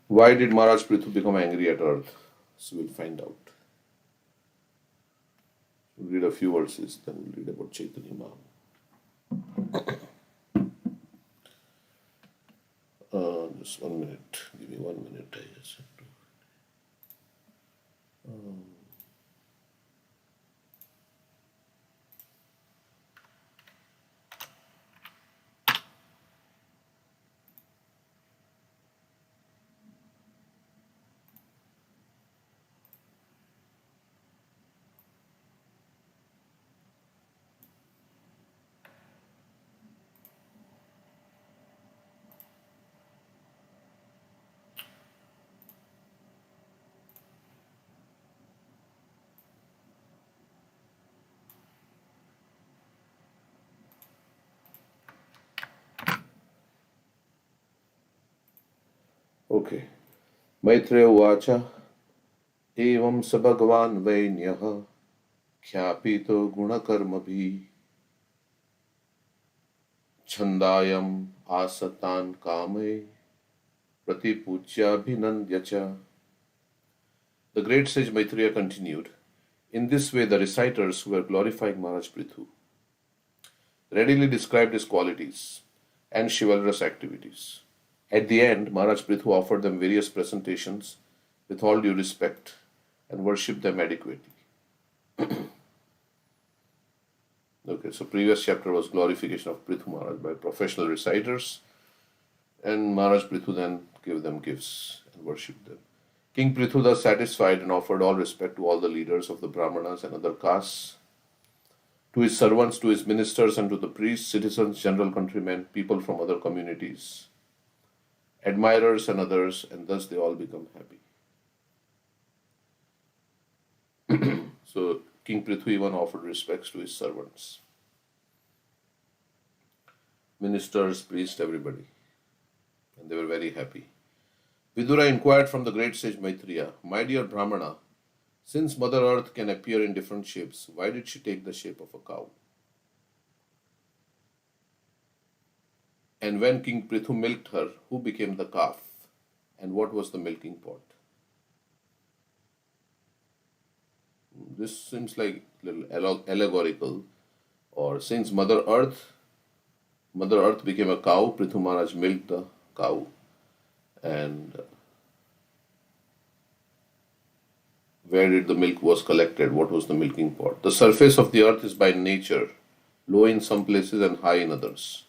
Why did Maharaj Prthu become angry at earth? So we'll find out. We'll read a few verses, then we'll read about Chaitanya Mahaprabhu. Just 1 minute. Give me 1 minute. I just have to. Okay. Maitreya Uvacha Evam sa Bhagavan Vainyah Khyapito Gunakarmabhi Chandayam Asatan Kame Pratipujyabhinandyacha. The great sage Maitreya continued, in this way the reciters who were glorifying Maharaj Prthu readily described his qualities and chivalrous activities. At the end, Maharaj Prthu offered them various presentations with all due respect and worshipped them adequately. Okay, so previous chapter was glorification of Prthu Maharaj by professional reciters, and Maharaj Prthu then gave them gifts and worshipped them. King Prthu thus satisfied and offered all respect to all the leaders of the Brahmanas and other castes, to his servants, to his ministers, and to the priests, citizens, general countrymen, people from other communities, admirers and others, and thus they all become happy. So King Prthu even offered respects to his servants, ministers, priests, everybody, and they were very happy. Vidura inquired from the great sage Maitreya, my dear Brahmana, since Mother Earth can appear in different shapes, why did she take the shape of a cow? And when King Prthu milked her, who became the calf? And what was the milking pot? This seems like a little allegorical. Or since Mother Earth became a cow, Prthu Maharaj milked the cow. And where did the milk was collected? What was the milking pot? The surface of the earth is by nature low in some places and high in others.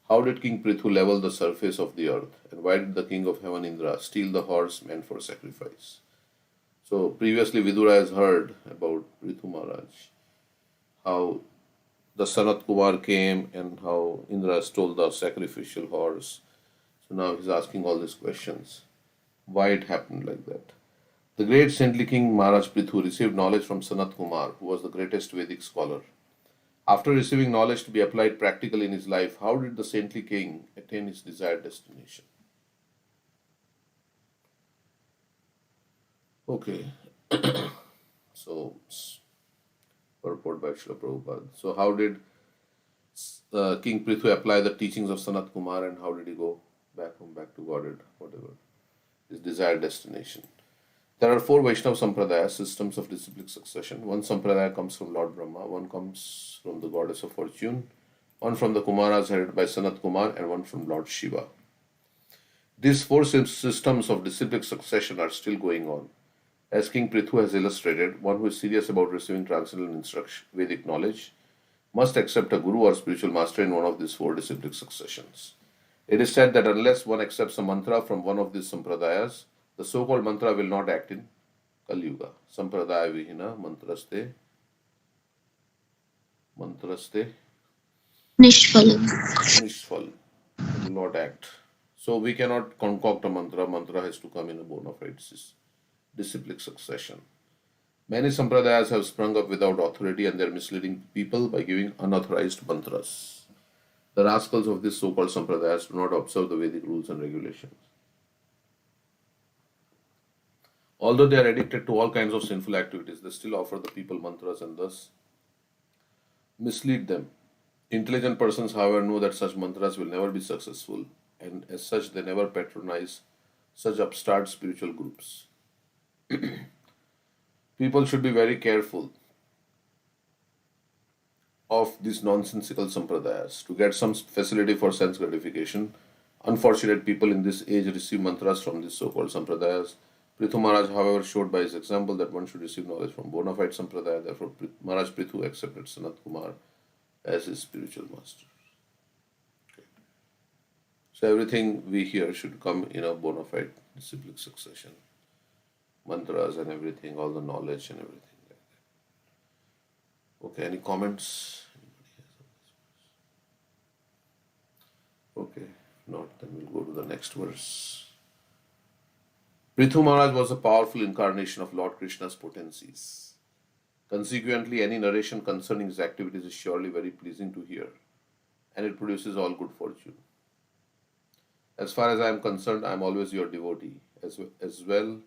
How did King Prthu level the surface of the earth? And why did the king of heaven Indra steal the horse meant for sacrifice? So previously Vidura has heard about Prthu Maharaj, how the Sanat Kumar came and how Indra stole the sacrificial horse. So now he's asking all these questions. Why it happened like that? The great saintly king Maharaj Prthu received knowledge from Sanat Kumar, who was the greatest Vedic scholar. After receiving knowledge to be applied practically in his life, how did the saintly king attain his desired destination? Okay, so purport by Srila Prabhupada. So how did King Prthu apply the teachings of Sanat Kumar, and how did he go back to Godhead, whatever, his desired destination? There are 4 Vaishnava Sampradayas, systems of disciplic succession. One Sampradaya comes from Lord Brahma, one comes from the goddess of fortune, one from the Kumaras headed by Sanat Kumar, and one from Lord Shiva. These 4 systems of disciplic succession are still going on. As King Prthu has illustrated, one who is serious about receiving transcendental instruction, Vedic knowledge, must accept a guru or spiritual master in one of these 4 disciplic successions. It is said that unless one accepts a mantra from one of these sampradayas, the so-called mantra will not act in Kali Yuga. Sampradaya vihina mantraste Nishphalam. nishfal. It will not act. So we cannot concoct a mantra. Mantra has to come in a bona fide disciplic succession. Many sampradayas have sprung up without authority and they are misleading people by giving unauthorized mantras. The rascals of these so-called sampradayas do not observe the Vedic rules and regulations. Although they are addicted to all kinds of sinful activities, they still offer the people mantras and thus mislead them. Intelligent persons, however, know that such mantras will never be successful, and as such, they never patronize such upstart spiritual groups. People should be very careful of these nonsensical sampradayas to get some facility for sense gratification. Unfortunate people in this age receive mantras from these so-called sampradayas. Prithu Maharaj, however, showed by his example that one should receive knowledge from bona fide sampradaya. Therefore, Maharaj Prithu accepted Sanat Kumar as his spiritual master. So everything we hear should come in a bona fide disciplic succession. Mantras and everything, all the knowledge and everything. Okay, any comments? Okay, if not, then we'll go to the next verse. Prithu Maharaj was a powerful incarnation of Lord Krishna's potencies. Consequently, any narration concerning his activities is surely very pleasing to hear, and it produces all good fortune. As far as I am concerned, I am always your devotee, as well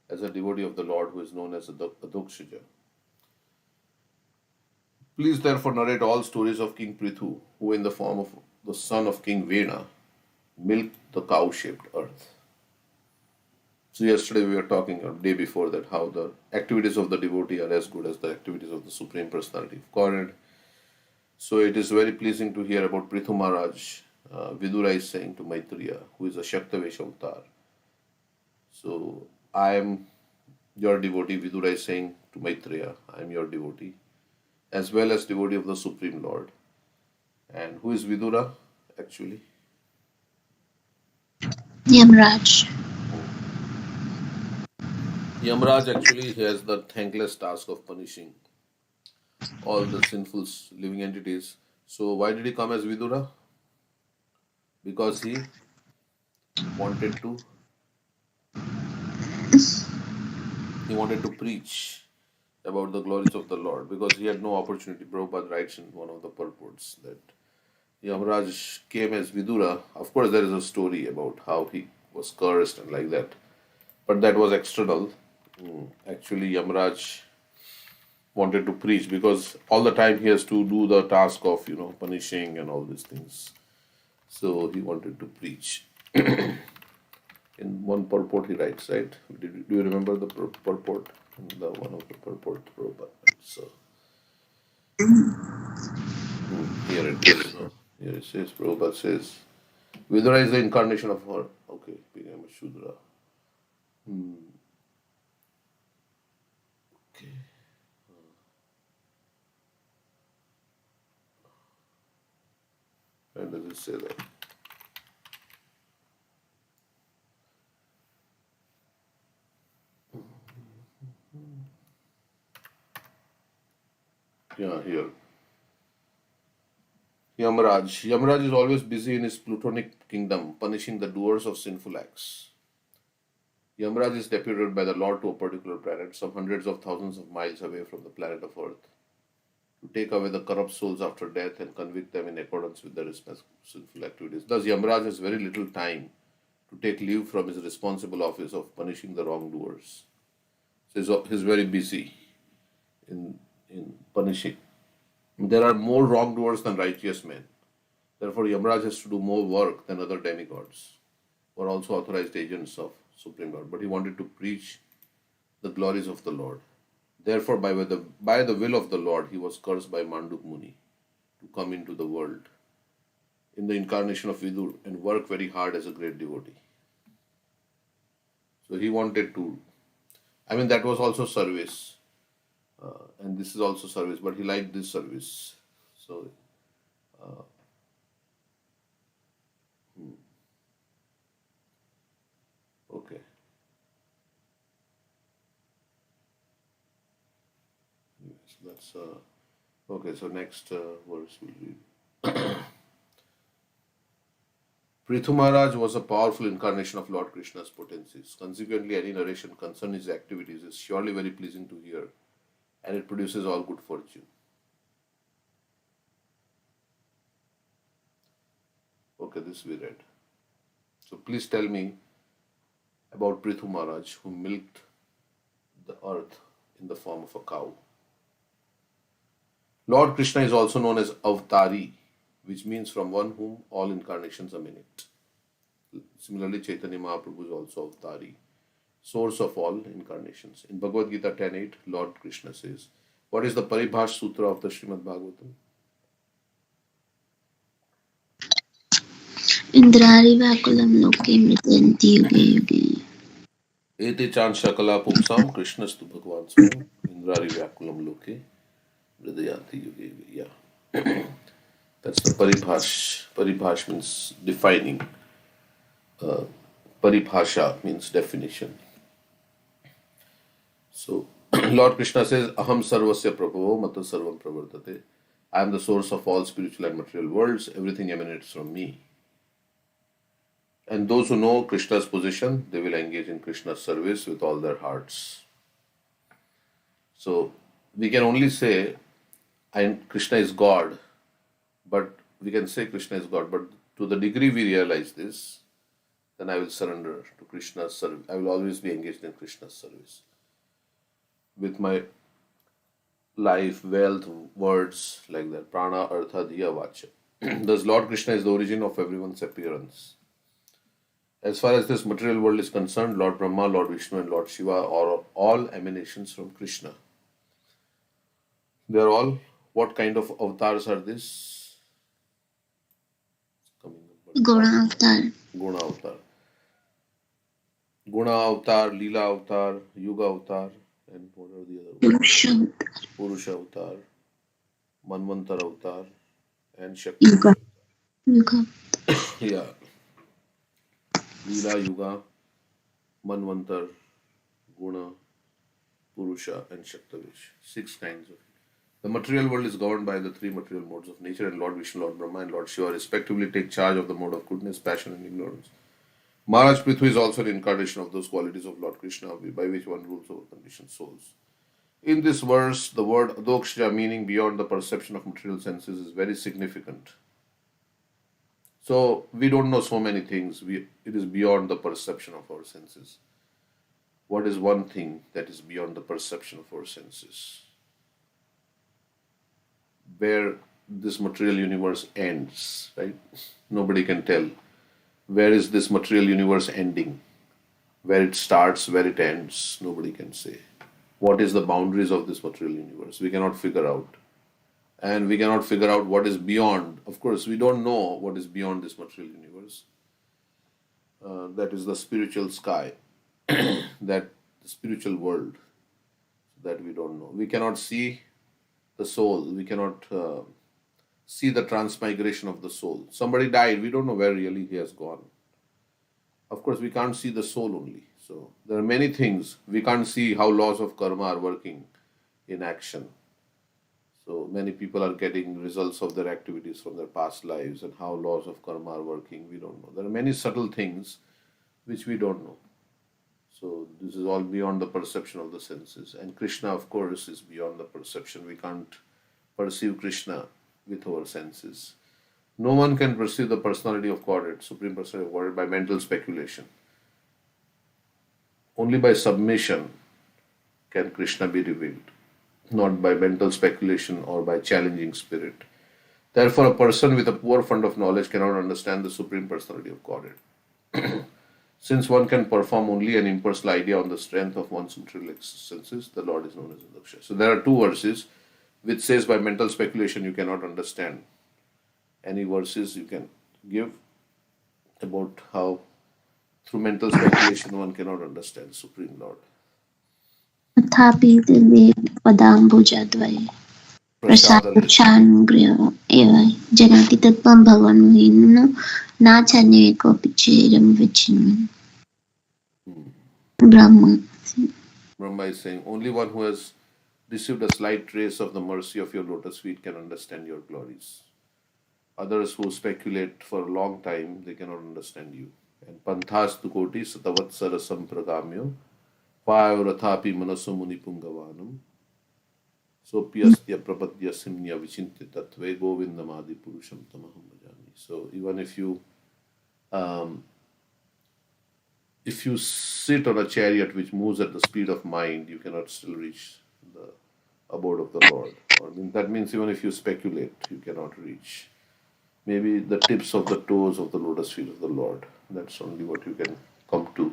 as a devotee of the Lord who is known as Adhokshaja. Please therefore narrate all stories of King Prithu, who in the form of the son of King Vena milked the cow-shaped earth. So yesterday we were talking, or day before that, how the activities of the devotee are as good as the activities of the Supreme Personality of Godhead. So it is very pleasing to hear about Prithu Maharaj. Vidura is saying to Maitreya, who is a Shaktavesh avatar. So I am your devotee. Vidura is saying to Maitreya, I am your devotee, as well as devotee of the Supreme Lord. And who is Vidura actually? Yamraj. Yamraj actually has the thankless task of punishing all the sinful living entities. So why did he come as Vidura? Because wanted to he wanted to preach about the glories of the Lord because he had no opportunity. Prabhupada writes in one of the purports that Yamaraj came as Vidura. Of course, there is a story about how he was cursed and like that, but that was external. Actually, Yamaraj wanted to preach because all the time he has to do the task of punishing and all these things. So he wanted to preach. In one purport he writes, right? Do you remember the purport? In the one of the purport Prabhupada. So here it is. No? Here it says, Prabhupada says, Vidura is the incarnation of her. Okay, became a Shudra. Okay. Where does it say that? Yeah, here. Yamaraj. Yamaraj is always busy in his plutonic kingdom, punishing the doers of sinful acts. Yamaraj is deputed by the Lord to a particular planet, some hundreds of thousands of miles away from the planet of Earth, to take away the corrupt souls after death and convict them in accordance with their respective sinful activities. Thus, Yamaraj has very little time to take leave from his responsible office of punishing the wrongdoers. So he's very busy in punishing. There are more wrongdoers than righteous men. Therefore, Yamaraj has to do more work than other demigods, who are also authorized agents of Supreme Lord. But he wanted to preach the glories of the Lord. Therefore, by the will of the Lord, he was cursed by Manduk Muni to come into the world in the incarnation of Vidur and work very hard as a great devotee. So he wanted to, that was also service, and this is also service, but he liked this service. So, okay. Yes, that's okay. So next verse we'll read. Prithu Maharaj was a powerful incarnation of Lord Krishna's potencies. Consequently, any narration concerning his activities is surely very pleasing to hear, and it produces all good fortune. Okay, this we read. So please tell me about Prithu Maharaj who milked the earth in the form of a cow. Lord Krishna is also known as Avatari, which means from one whom all incarnations emanate. Similarly, Chaitanya Mahaprabhu is also Avtari, source of all incarnations. In Bhagavad Gita 10.8, Lord Krishna says, what is the Paribhash Sutra of the Srimad Bhagavatam? इन्द्रारिवाकुलं लोके मृत्यन्ति युगे युगे Ete chan shakala pumsam Krishnastu Bhagavan Swayam Indrari Vyakulam Loke Hridayanti Yuge Yuge. Yeah. That's the Paribhash. Paribhash means defining. Paribhasha means definition. So, Lord Krishna says, Aham sarvasya prabhavo mata sarvam pravartate. I am the source of all spiritual and material worlds. Everything emanates from me. And those who know Krishna's position, they will engage in Krishna's service with all their hearts. So, we can only say, Krishna is God, but we can say Krishna is God. But to the degree we realize this, then I will surrender to Krishna's service. I will always be engaged in Krishna's service with my life, wealth, words like that. Prana, Artha, Dhiya, Vacha. Thus, Lord Krishna is the origin of everyone's appearance. As far as this material world is concerned, Lord Brahma, Lord Vishnu, and Lord Shiva are all emanations from Krishna. They are all, what kind of avatars are this? Coming up, गुण अवतार Guna avatar. Guna avatar, Leela avatar, Yuga avatar, and what are the other ones? पुरुष अवतार Purusha avatar, Manvantar avatar, and Shakti युग avatar. युग Yeah, Leela, Yuga, Manvantar, Guna, Purusha, and Shaktavish. Six kinds of. The material world is governed by the three material modes of nature, and Lord Vishnu, Lord Brahma, and Lord Shiva respectively take charge of the mode of goodness, passion, and ignorance. Maharaj Prthu is also an incarnation of those qualities of Lord Krishna by which one rules over conditioned souls. In this verse, the word adoksha, meaning beyond the perception of material senses, is very significant. So, we don't know so many things. It is beyond the perception of our senses. What is one thing that is beyond the perception of our senses? Where this material universe ends, right? Nobody can tell. Where is this material universe ending? Where it starts, where it ends, nobody can say. What is the boundaries of this material universe? We cannot figure out. And we cannot figure out what is beyond. Of course, we don't know what is beyond this material universe. That is the spiritual sky, that the spiritual world that we don't know. We cannot see the soul. We cannot see the transmigration of the soul. Somebody died. We don't know where really he has gone. Of course, we can't see the soul only. So there are many things. We can't see how laws of karma are working in action. So many people are getting results of their activities from their past lives, and how laws of karma are working, we don't know. There are many subtle things which we don't know. So this is all beyond the perception of the senses. And Krishna, of course, is beyond the perception. We can't perceive Krishna with our senses. No one can perceive the personality of Godhead, Supreme Personality of Godhead, by mental speculation. Only by submission can Krishna be revealed, not by mental speculation or by challenging spirit. Therefore, a person with a poor fund of knowledge cannot understand the Supreme Personality of Godhead. Since one can perform only an impersonal idea on the strength of one's material existences, the Lord is known as Daksha. So there are two verses which says by mental speculation you cannot understand. Any verses you can give about how through mental speculation one cannot understand Supreme Lord. तथापि दिव्ये पदाम्बुजद्वये Prasadale. प्रसादक्षानुग्रह एव जनाति तत्त्वं भगवान् मुनिर्न नाचान्ये कोऽपि चेदं विचिन्वन् Brahma. Brahma is saying, only one who has received a slight trace of the mercy of your lotus feet can understand your glories. Others who speculate for a long time, they cannot understand you. And panthas tu koti satavatsara sampragamyo payavrathapi manaso muni pungavanam sopyastya prapadya simnya vichintya tatve govindamadi purusham tamaham bhajami. So even if you sit on a chariot which moves at the speed of mind, you cannot still reach the abode of the Lord. Or that means even if you speculate, you cannot reach. maybe the tips of the toes of the lotus feet of the Lord. That's only what you can come to.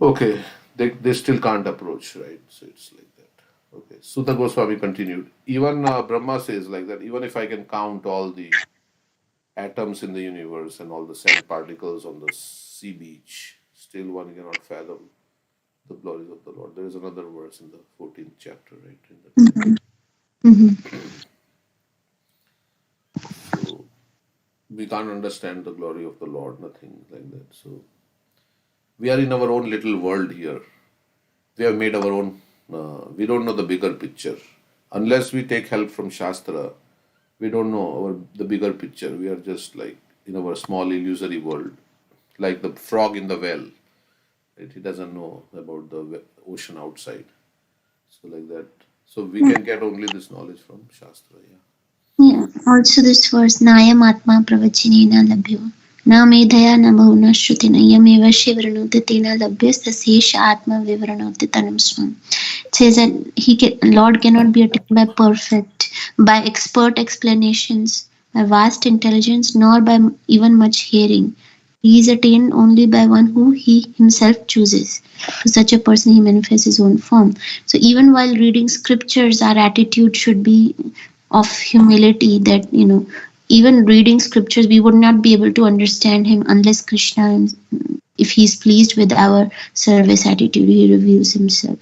Okay, they still can't approach, right? So it's like that. Okay, Sutta Goswami continued. Even Brahma says like that. Even if I can count all the atoms in the universe and all the sand particles on the sea beach, still one cannot fathom the glories of the Lord. There is another verse in the 14th chapter, right? In the Mm-hmm. Mm-hmm. so we can't understand the glory of the Lord, nothing like that. So we are in our own little world here. We have made our own. We don't know the bigger picture. Unless we take help from Shastra, we don't know the bigger picture. We are just like in our small illusory world, like the frog in the well. Right? He doesn't know about the ocean outside. So like that. So we can get only this knowledge from Shastra. Yeah. Yeah, also this verse, Nayam Atma Pravachinena Labhyo. Na medhaya na bahuna shrutina yameva shivranoti tena labhyas tasesha atma vivranoti tanam swam. It says that Lord cannot be attained by by expert explanations, by vast intelligence, nor by even much hearing. He is attained only by one who he himself chooses. To such a person, he manifests his own form. So even while reading scriptures, our attitude should be of humility, that even reading scriptures we would not be able to understand him unless Krishna, if he is pleased with our service attitude, he reveals himself.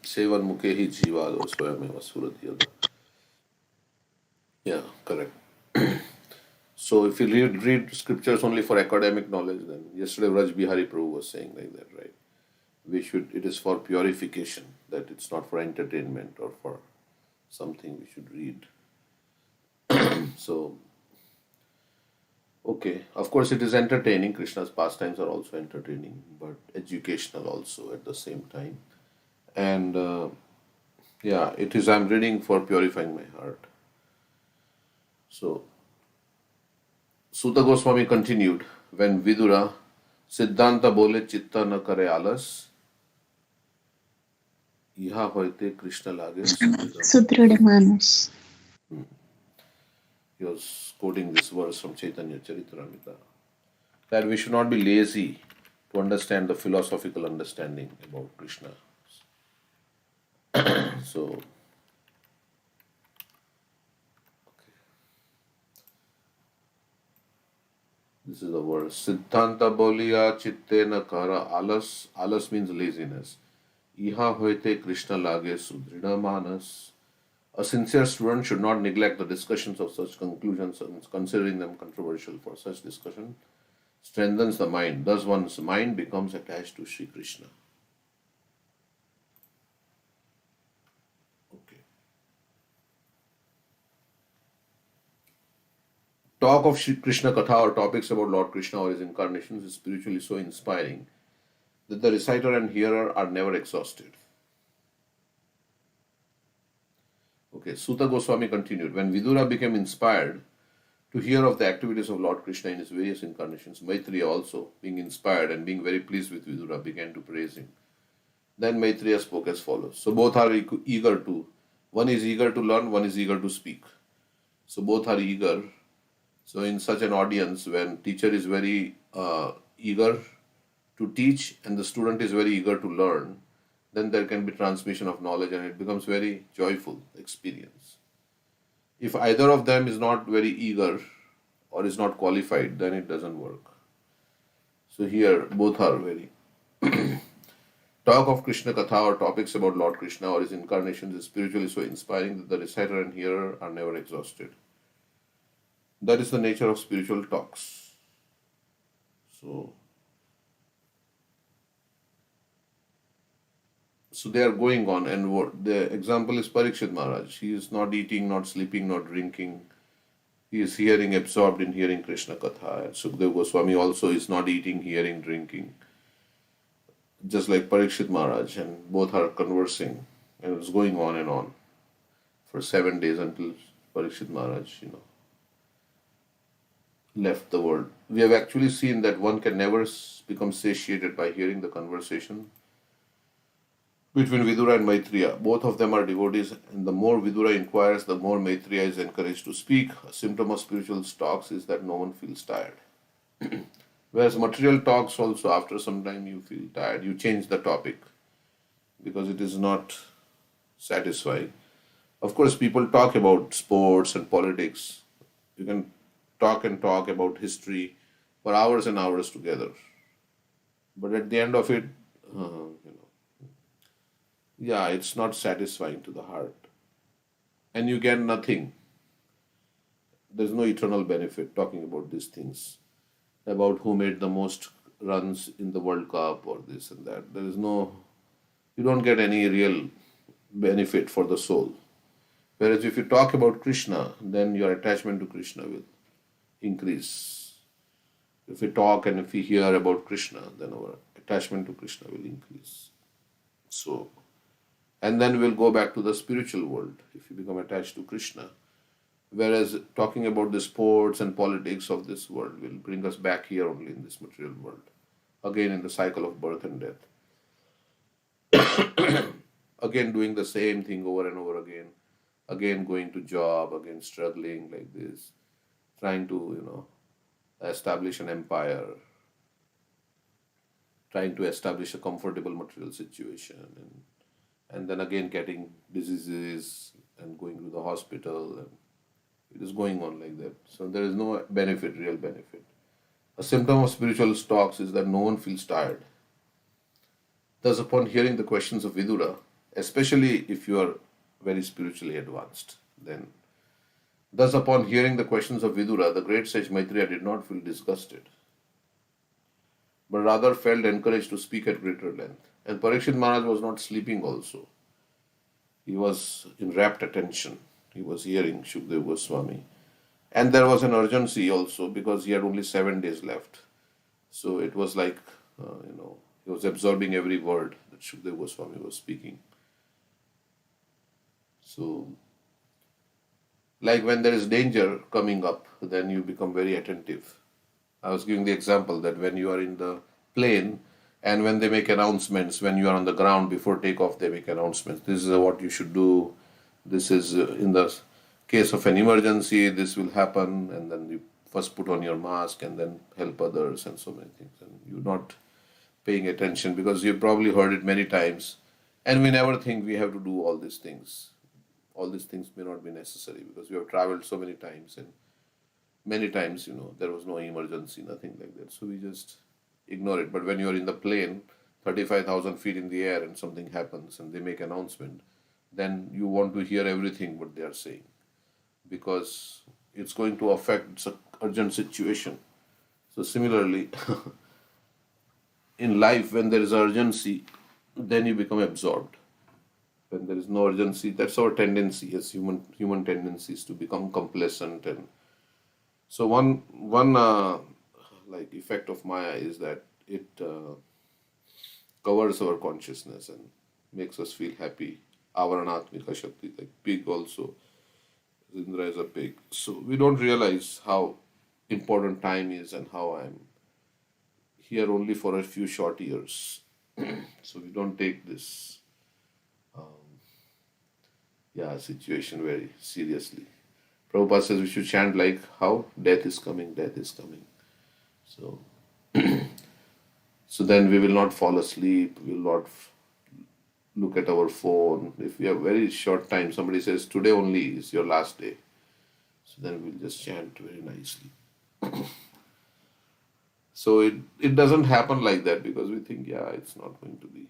Sevan Mukehi Jivado Swayameva Suratyada. Yeah, correct. So if you read scriptures only for academic knowledge, then yesterday Raj Bihari Prabhu was saying like that, right? It is for purification, that it's not for entertainment or for something we should read. So, okay, of course it is entertaining. Krishna's pastimes are also entertaining, but educational also at the same time. And yeah, it is, I'm reading for purifying my heart. So, Sutta Goswami continued, when Vidura, Siddhanta bole chitta na kare alas, iha hoite Krishna lage sudhira manas. Sudhrida Manas. He was quoting this verse from Chaitanya Charitamrita, that we should not be lazy to understand the philosophical understanding about Krishna. So, this is the verse. Siddhanta boliya chitte na kara alas. Alas means laziness. Iha hoite Krishna lage sudhrida manas. A sincere student should not neglect the discussions of such conclusions, and considering them controversial, for such discussion strengthens the mind. Thus one's mind becomes attached to Sri Krishna. Okay. Talk of Sri Krishna Katha or topics about Lord Krishna or his incarnations is spiritually so inspiring that the reciter and hearer are never exhausted. Okay, Sutta Goswami continued. When Vidura became inspired to hear of the activities of Lord Krishna in his various incarnations, Maitreya also, being inspired and being very pleased with Vidura, began to praise him. Then Maitreya spoke as follows. So both are eager to, one is eager to learn, one is eager to speak. So both are eager. So in such an audience, when teacher is very eager to teach and the student is very eager to learn, then there can be transmission of knowledge and it becomes very joyful experience. If either of them is not very eager or is not qualified, then it doesn't work. So here both are very. Talk of Krishna Katha or topics about Lord Krishna or his incarnations is spiritually so inspiring that the reciter and hearer are never exhausted. That is the nature of spiritual talks. So they are going on, and what the example is Parikshit Maharaj. He is not eating, not sleeping, not drinking. He is hearing, absorbed in hearing Krishna Katha. And Sukdev Goswami also is not eating, hearing, drinking. Just like Parikshit Maharaj, and both are conversing, and it's going on and on for 7 days until Parikshit Maharaj, left the world. We have actually seen that one can never become satiated by hearing the conversation between Vidura and Maitreya. Both of them are devotees, and the more Vidura inquires, the more Maitreya is encouraged to speak. A symptom of spiritual talks is that no one feels tired. Whereas material talks also, after some time, you feel tired. You change the topic because it is not satisfying. Of course, people talk about sports and politics. You can talk and talk about history for hours and hours together. But at the end of it, yeah, it's not satisfying to the heart. And you get nothing. There's no eternal benefit talking about these things, about who made the most runs in the World Cup or this and that. There is no, you don't get any real benefit for the soul. Whereas if you talk about Krishna, then your attachment to Krishna will increase. If we talk and if we hear about Krishna, then our attachment to Krishna will increase. So, and then we'll go back to the spiritual world if you become attached to Krishna. Whereas talking about the sports and politics of this world will bring us back here only in this material world, again in the cycle of birth and death. Again doing the same thing over and over again, again going to job, again struggling like this, trying to, establish an empire, trying to establish a comfortable material situation, and then again getting diseases and going to the hospital, and it is going on like that. So there is no benefit, real benefit. A symptom of spiritual talks is that no one feels tired. Thus, upon hearing the questions of Vidura, especially if you are very spiritually advanced, then thus upon hearing the questions of Vidura, the great sage Maitreya did not feel disgusted, but rather felt encouraged to speak at greater length. And Parikshit Maharaj was not sleeping also. He was in rapt attention. He was hearing Shukdev Goswami. And there was an urgency also because he had only 7 days left. So it was like, he was absorbing every word that Shukdev Goswami was speaking. So, like when there is danger coming up, then you become very attentive. I was giving the example that when you are in the plane and when they make announcements, when you are on the ground before takeoff, they make announcements. This is what you should do. This is in the case of an emergency, this will happen. And then you first put on your mask and then help others and so many things. And you're not paying attention because you've probably heard it many times. And we never think we have to do all these things. All these things may not be necessary because we have traveled so many times, and many times, there was no emergency, nothing like that. So we just ignore it. But when you're in the plane, 35,000 feet in the air, and something happens and they make announcement, then you want to hear everything what they are saying because it's going to affect, it's an urgent situation. So similarly, in life, when there is urgency, then you become absorbed. When there is no urgency, that's our tendency as human tendencies to become complacent. And so one like effect of Maya is that it covers our consciousness and makes us feel happy. Avaranatmika Shakti, like pig also. Indra is a pig. So we don't realize how important time is and how I'm here only for a few short years. So we don't take this situation very seriously. Prabhupada says we should chant like how death is coming, death is coming. So, so then we will not fall asleep, we will not look at our phone. If we have very short time, somebody says today only is your last day. So then we'll just chant very nicely. So it doesn't happen like that because we think, it's not going to be.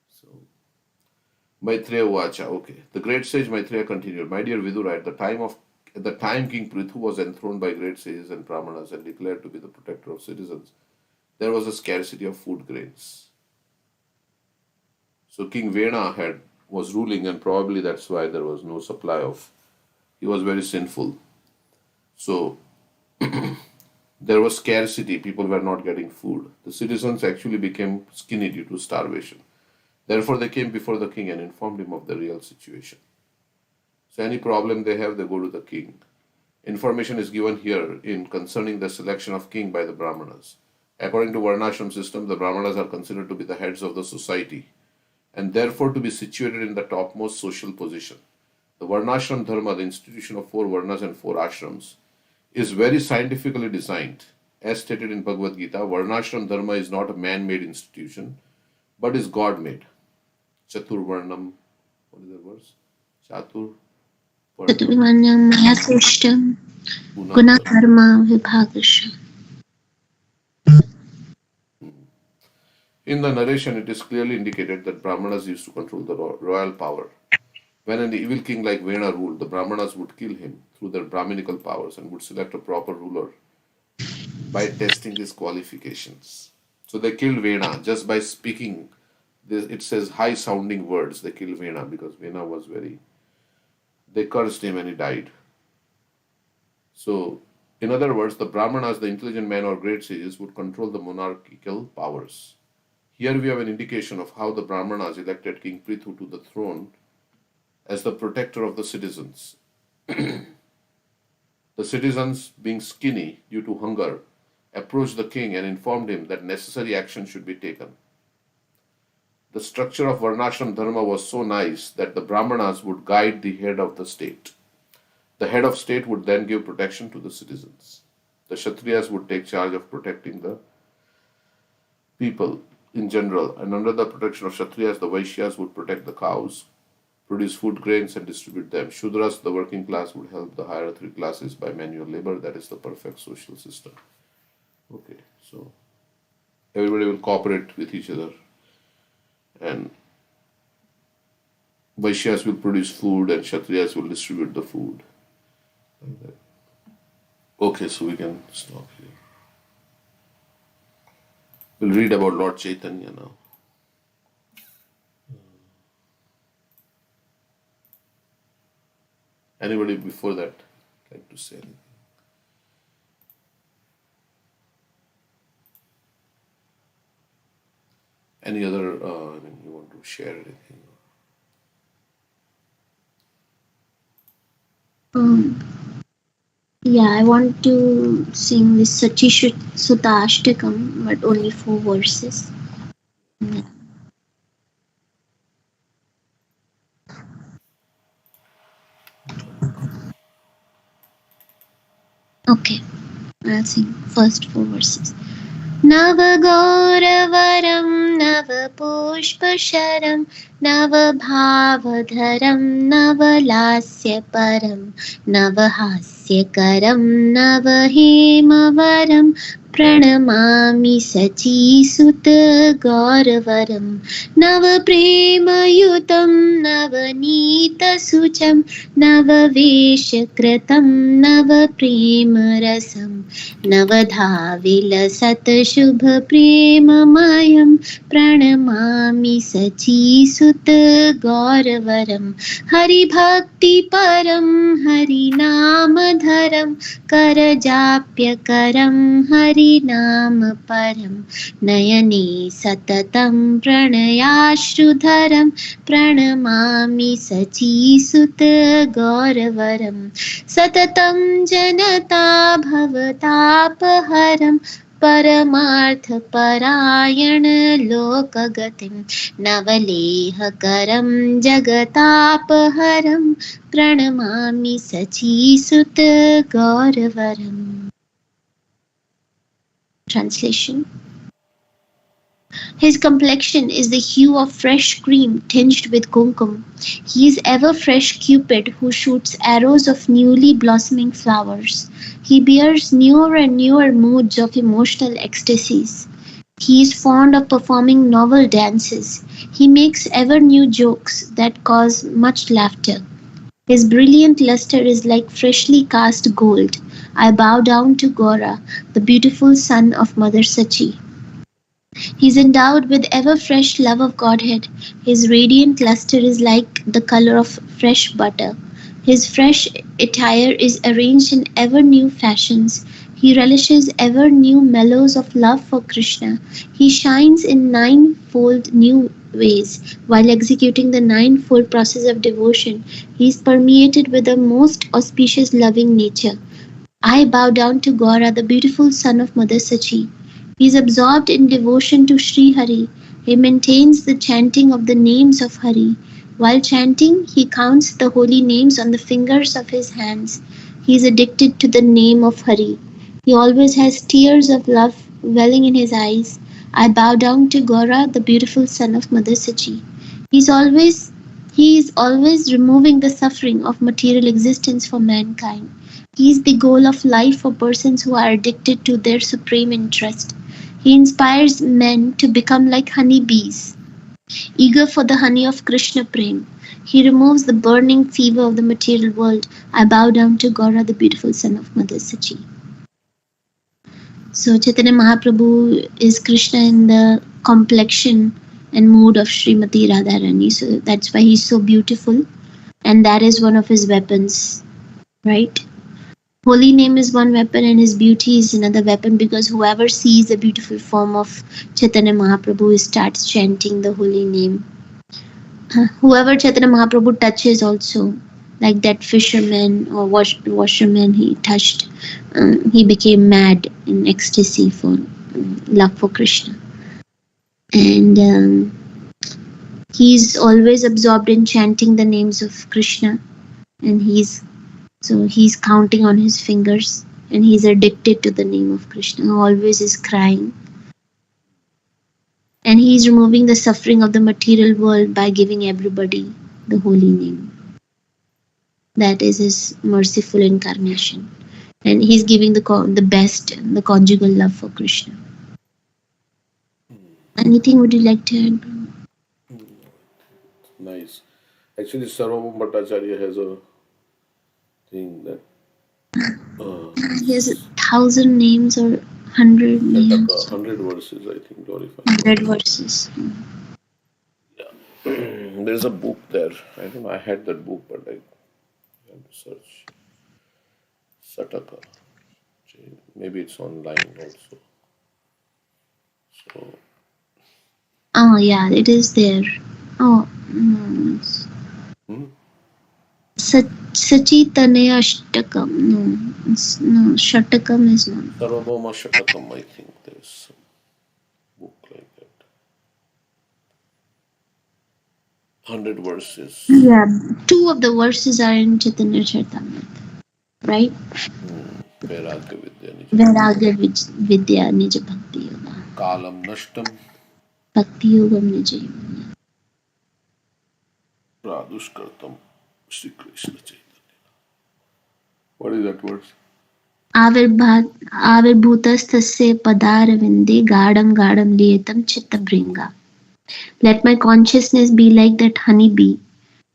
So Maitreya Vacha, okay. The great sage Maitreya continued, my dear Vidura, at the time King Prthu was enthroned by great sages and brahmanas and declared to be the protector of citizens, there was a scarcity of food grains. So King Vena was ruling, and probably that's why there was no supply of. He was very sinful. So there was scarcity. People were not getting food. The citizens actually became skinny due to starvation. Therefore, they came before the king and informed him of the real situation. So any problem they have, they go to the king. Information is given here in concerning the selection of king by the brahmanas. According to Varnashram system, the brahmanas are considered to be the heads of the society, and therefore to be situated in the topmost social position. The Varnashram Dharma, the institution of four Varnas and four Ashrams, is very scientifically designed. As stated in Bhagavad Gita, Varnashram Dharma is not a man made institution, but is God made. Chatur Varnam, what is the verse? Chatur Varnam Chaturvarnam maya srishtam Guna. Gunadharma vibhagasha. In the narration, it is clearly indicated that Brahmanas used to control the royal power. When an evil king like Vena ruled, the Brahmanas would kill him through their Brahminical powers and would select a proper ruler by testing his qualifications. So they killed Vena just by speaking. It says high sounding words. They killed Vena because Vena was very. They cursed him and he died. So, in other words, the Brahmanas, the intelligent men or great sages, would control the monarchical powers. Here we have an indication of how the Brahmanas elected King Prthu to the throne as the protector of the citizens. The citizens, being skinny due to hunger, approached the king and informed him that necessary action should be taken. The structure of Varnashram Dharma was so nice that the Brahmanas would guide the head of the state. The head of state would then give protection to the citizens. The Kshatriyas would take charge of protecting the people in general, and under the protection of Kshatriyas, the Vaishyas would protect the cows, produce food grains and distribute them. Shudras, the working class, would help the higher three classes by manual labor. That is the perfect social system. Okay, so everybody will cooperate with each other, and Vaishyas will produce food and Kshatriyas will distribute the food. Like that. Okay, so we can stop here. We'll read about Lord Chaitanya now. Anybody before that like to say anything? Any other, you want to share anything? Yeah, I want to sing this Sachi Sutta Ashtakam, but only 4 verses. Yeah. Okay, I'll sing first 4 verses. नवगौरवरं नवपुष्पशरं नवभावधरं नवलास्यपरं नवहास्यकरं नवहेमवरं प्रणमामि सचीसुतगौरवरं नवप्रेमयुतं नवनीतसुचं नववेशकृतं नवप्रेमरसं नवधाविलसत्शुभप्रेममयं प्रणमामि सचीसुतगौरवरं हरिभक्तिपरं हरिनामधरं करजाप्यकरं हरिनामपरं नयने सततं प्रणयाश्रुधरं प्रणमामि सचीसुतगौरवरं सततं जनता भवतापहरं परमार्थपरायण लोकगतिं नवलेहकरं जगतापहरं प्रणमामि सचीसुतगौरवरम्. Translation. His complexion is the hue of fresh cream tinged with kumkum. He is ever fresh Cupid who shoots arrows of newly blossoming flowers. He bears newer and newer moods of emotional ecstasies. He is fond of performing novel dances. He makes ever new jokes that cause much laughter. His brilliant luster is like freshly cast gold. I bow down to Gora, the beautiful son of Mother Sachi. He is endowed with ever-fresh love of Godhead. His radiant luster is like the color of fresh butter. His fresh attire is arranged in ever-new fashions. He relishes ever-new mellows of love for Krishna. He shines in ninefold new ways. While executing the ninefold process of devotion, he is permeated with a most auspicious loving nature. I bow down to Gora, the beautiful son of Mother Sachi. He is absorbed in devotion to Sri Hari. He maintains the chanting of the names of Hari. While chanting, he counts the holy names on the fingers of his hands. He is addicted to the name of Hari. He always has tears of love welling in his eyes. I bow down to Gora, the beautiful son of Mother Sachi. He's always he is always removing the suffering of material existence for mankind. He is the goal of life for persons who are addicted to their supreme interest. He inspires men to become like honey bees, eager for the honey of Krishna Prem. He removes the burning fever of the material world. I bow down to Gaura, the beautiful son of Mother Sachi. So Chaitanya Mahaprabhu is Krishna in the complexion and mood of Srimati Radharani. So that's why he's so beautiful. And that is one of his weapons, right? Holy name is one weapon and his beauty is another weapon, because whoever sees the beautiful form of Chaitanya Mahaprabhu starts chanting the holy name. Whoever Chaitanya Mahaprabhu touches also, like that fisherman or washerman he touched, he became mad in ecstasy for love for Krishna. And he's always absorbed in chanting the names of Krishna, and he's counting on his fingers, and he's addicted to the name of Krishna, always is crying. And he's removing the suffering of the material world by giving everybody the holy name. That is his merciful incarnation. And he's giving the best, the conjugal love for Krishna. Anything would you like to add? Nice. Actually, Sarvabhauma Bhattacharya has a thing that He has 1,000 names or 100 names. 100 verses, I think, glorified. 100 verses. There's a book there. I don't know, I had that book, but I have to search. Sataka. Maybe it's online also. So, Oh, yeah, it is there. Oh, no. Sachitanaya Ashtakam. No, Shatakam is not. Sarvabhauma Shatakam, I think there's a book like that. 100 verses. Yeah, 2 of the verses are in Chaitanya Charitamrita, right? Vairagya Vidya Nija. Vairagya Vidya Nija Bhakti Yoga. Kalam Nashtam. Bhakti Yogam Nija Yoga. Pradushkartam Shri Krishna Chaitanya. What is that verse? Avirbhutastasya padaravinde gadam gadam liyatam chitta. Let my consciousness be like that honey bee,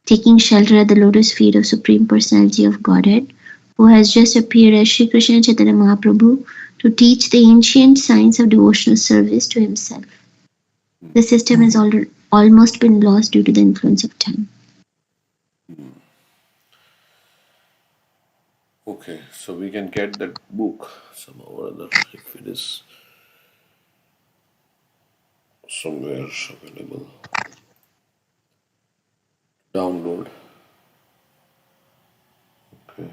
taking shelter at the lotus feet of Supreme Personality of Godhead, who has just appeared as Sri Krishna Chaitanya Mahaprabhu to teach the ancient science of devotional service to himself. The system has almost been lost due to the influence of time. Okay, so we can get that book somehow or other if it is somewhere available. Download. Okay.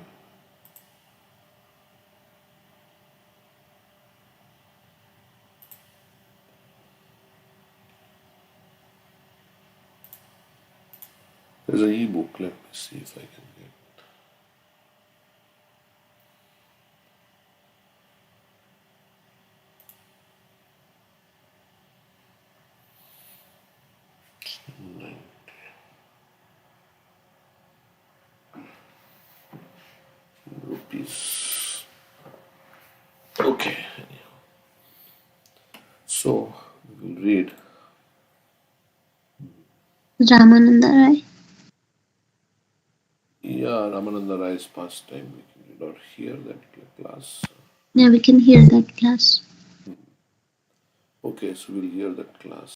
There's an e-book. Let me see if I can get. Rupees. Okay. So we will read. Ramananda Rai. Yeah, Ramananda Rai's pastime. We can not hear that class. Yeah, we can hear that class. Okay, so we'll hear that class.